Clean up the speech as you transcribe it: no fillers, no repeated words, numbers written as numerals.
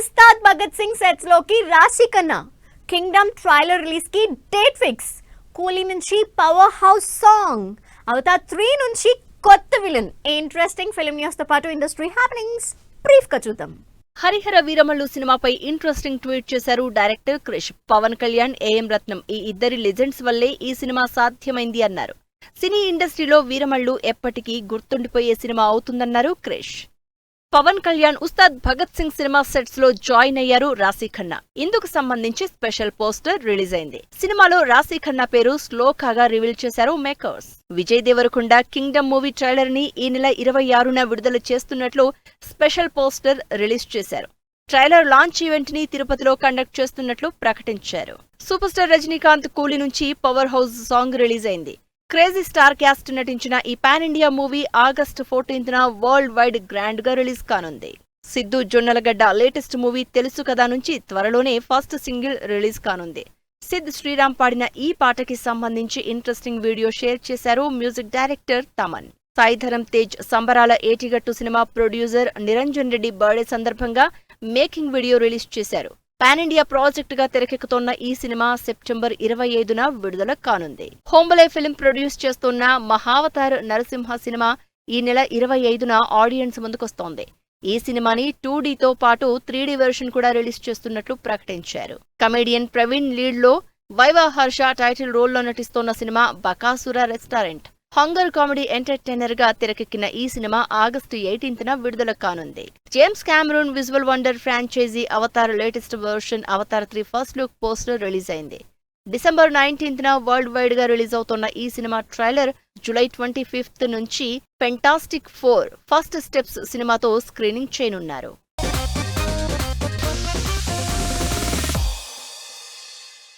Ustaad Bhagat Singh sets లోకి రాశి Khanna Kingdom trailer release కి డేట్ ఫిక్స్. కూలీ నుంచి పవర్ హౌస్ సాంగ్, అవతార్ 3 నుంచి కొత్త విలన్. ఇంట్రెస్టింగ్ ఫిల్మ్ న్యూస్ తో పాటు ఇండస్ట్రీ హ్యాపెనింగ్స్ బ్రీఫ్ గా చూద్దాం. హరిహర వీరమల్లు సినిమాపై ఇంట్రెస్టింగ్ ట్వీట్ చేశారు డైరెక్టర్ క్రిష్. పవన్ కళ్యాణ్, ఏఎం రత్నం ఈ ఇద్దరి లెజెండ్స్ వల్లే ఈ సినిమా సాధ్యమైంది అన్నారు. సినీ ఇండస్ట్రీలో వీరమల్లు ఎప్పటికీ గుర్తుండిపోయే సినిమా అవుతుందన్నారు క్రిష్. పవన్ కళ్యాణ్ ఉస్తాద్ భగత్ సింగ్ సినిమా సెట్స్ లో జాయిన్ అయ్యారు రాశి ఖన్నా. ఇందుకు సంబంధించి స్పెషల్ పోస్టర్ రిలీజ్ అయింది. సినిమాలో రాశి ఖన్నా పేరు శ్లోకాగా రివీల్ చేశారు makers. Vijay Deverakonda Kingdom movie trailer ని ఈ నెల 26న విడుదల చేస్తున్నట్లు స్పెషల్ పోస్టర్ రిలీజ్ చేశారు. ట్రైలర్ లాంచ్ ఈవెంట్ ని తిరుపతిలో కండక్ట్ చేస్తున్నట్లు ప్రకటించారు. సూపర్ స్టార్ రజనీకాంత్ కూలీ నుంచి పవర్ హౌస్ సాంగ్ రిలీజ్ అయింది. క్రేజీ స్టార్ క్యాస్ట్ నటించిన ఈ పాన్ ఇండియా మూవీ ఆగస్టు 14న వరల్డ్ వైడ్ గ్రాండ్ గా రిలీజ్ కానుంది. సిద్ధు జొన్నలగడ్డ లేటెస్ట్ మూవీ తెలుసు కదా నుంచి త్వరలోనే ఫస్ట్ సింగిల్ రిలీజ్ కానుంది. సిద్ శ్రీరామ్ పాడిన ఈ పాటకి సంబంధించి ఇంట్రెస్టింగ్ వీడియో షేర్ చేశారు music director Thaman. Saidharam Tej Sambarala Yetigattu cinema producer Niranjan Reddy birthday సందర్భంగా మేకింగ్ వీడియో రిలీజ్ చేశారు. పాన్ ఇండియా ప్రాజెక్ట్ గా తెరకెక్కుతోన్న ఈ సినిమా సెప్టెంబర్ 25న విడుదల కానుంది. హోంబలే ఫిల్మ్ ప్రొడ్యూస్ చేస్తున్న మహావతార్ నరసింహ సినిమా ఈ నెల 25న ఆడియన్స్ ముందుకొస్తోంది. ఈ సినిమాని 2Dతో పాటు 3D వెర్షన్ కూడా రిలీజ్ చేస్తున్నట్లు ప్రకటించారు. కమెడియన్ ప్రవీణ్ లీడ్ లో వైవా హర్ష టైటిల్ రోల్లో నటిస్తోన్న cinema Bakasura restaurant. Hunger comedy entertainer గా తెరకెక్కిన ఈ సినిమా ఆగస్టు 18న విడుదల కానుంది. James Cameron visual wonder franchise Avatar latest version Avatar 3 first look poster release అయింది. డిసెంబర్ 19న వరల్డ్ వైడ్ గా రిలీజ్ అవుతున్న ఈ సినిమా ట్రైలర్ జూలై 25th నుంచి ఫెంటాస్టిక్ 4 ఫస్ట్ స్టెప్స్ సినిమాతో స్క్రీనింగ్ చేయనున్నారు.